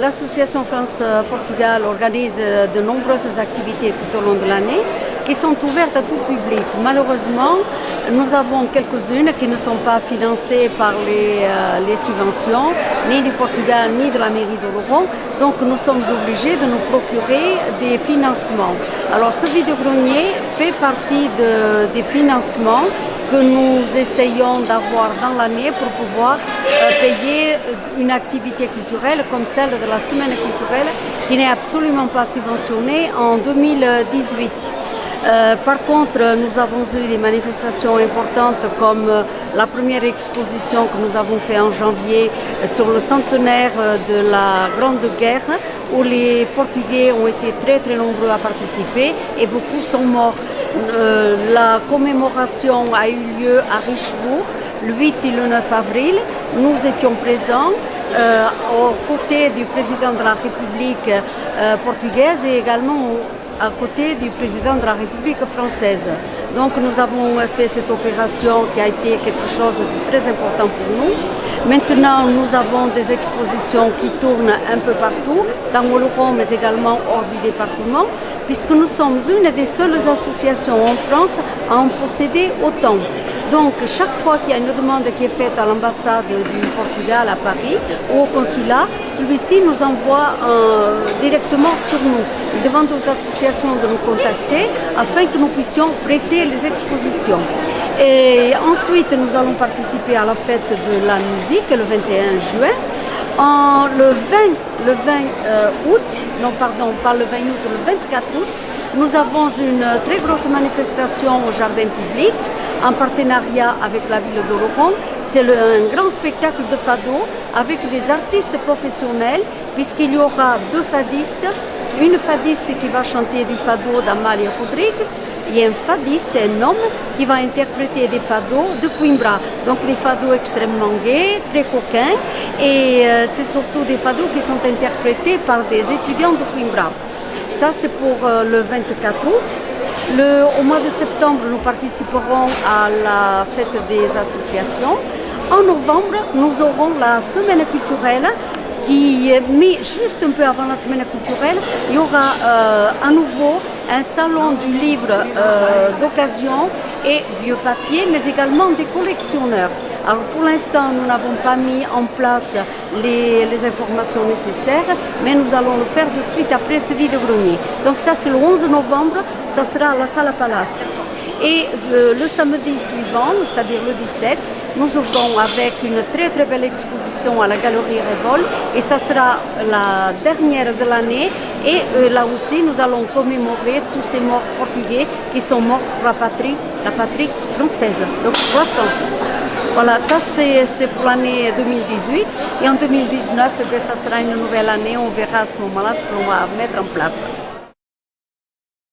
L'association France-Portugal organise de nombreuses activités tout au long de l'année qui sont ouvertes à tout public. Malheureusement, nous avons quelques-unes qui ne sont pas financées par les subventions, ni du Portugal, ni de la mairie d'Oloron. Donc nous sommes obligés de nous procurer des financements. Alors ce vide-grenier fait partie des financements que nous essayons d'avoir dans l'année pour pouvoir payer une activité culturelle comme celle de la semaine culturelle qui n'est absolument pas subventionnée en 2018. Par contre, nous avons eu des manifestations importantes comme la première exposition que nous avons faite en janvier sur le centenaire de la Grande Guerre où les Portugais ont été très très nombreux à participer et beaucoup sont morts. La commémoration a eu lieu à Richebourg le 8 et le 9 avril. Nous étions présents aux côtés du président de la République portugaise et également à côté du président de la République française. Donc nous avons fait cette opération qui a été quelque chose de très important pour nous. Maintenant, nous avons des expositions qui tournent un peu partout, dans Oloron, mais également hors du département, puisque nous sommes une des seules associations en France à en posséder autant. Donc, chaque fois qu'il y a une demande qui est faite à l'ambassade du Portugal à Paris ou au consulat, celui-ci nous envoie directement sur nous. Il demande aux associations de nous contacter afin que nous puissions prêter les expositions. Et ensuite, nous allons participer à la fête de la musique le 21 juin. Le 20 août, non pardon, pas le 20 août, le 24 août, nous avons une très grosse manifestation au jardin public en partenariat avec la ville d'Oloron. C'est un grand spectacle de fado avec des artistes professionnels puisqu'il y aura deux fadistes, une fadiste qui va chanter du fado d'Amália Rodrigues et un fadiste, un homme, qui va interpréter des fados de Coimbra. Donc des fados extrêmement gais, très coquins et c'est surtout des fados qui sont interprétés par des étudiants de Coimbra. Ça c'est pour le 24 août. Au mois de septembre, nous participerons à la fête des associations. En novembre, nous aurons la semaine culturelle mais juste un peu avant la semaine culturelle, il y aura à nouveau un salon du livre d'occasion et vieux papier, mais également des collectionneurs. Alors pour l'instant, nous n'avons pas mis en place les informations nécessaires, mais nous allons le faire de suite après ce vide-grenier. Donc ça c'est le 11 novembre, ça sera à la salle à Palace. Et le samedi suivant, c'est-à-dire le 17, nous ouvrons avec une très très belle exposition à la Galerie Révol et ça sera la dernière de l'année et là aussi nous allons commémorer tous ces morts portugais qui sont morts pour la patrie française, donc pour la France. Voilà, ça c'est pour l'année 2018 et en 2019, ça sera une nouvelle année, on verra à ce moment-là ce qu'on va mettre en place.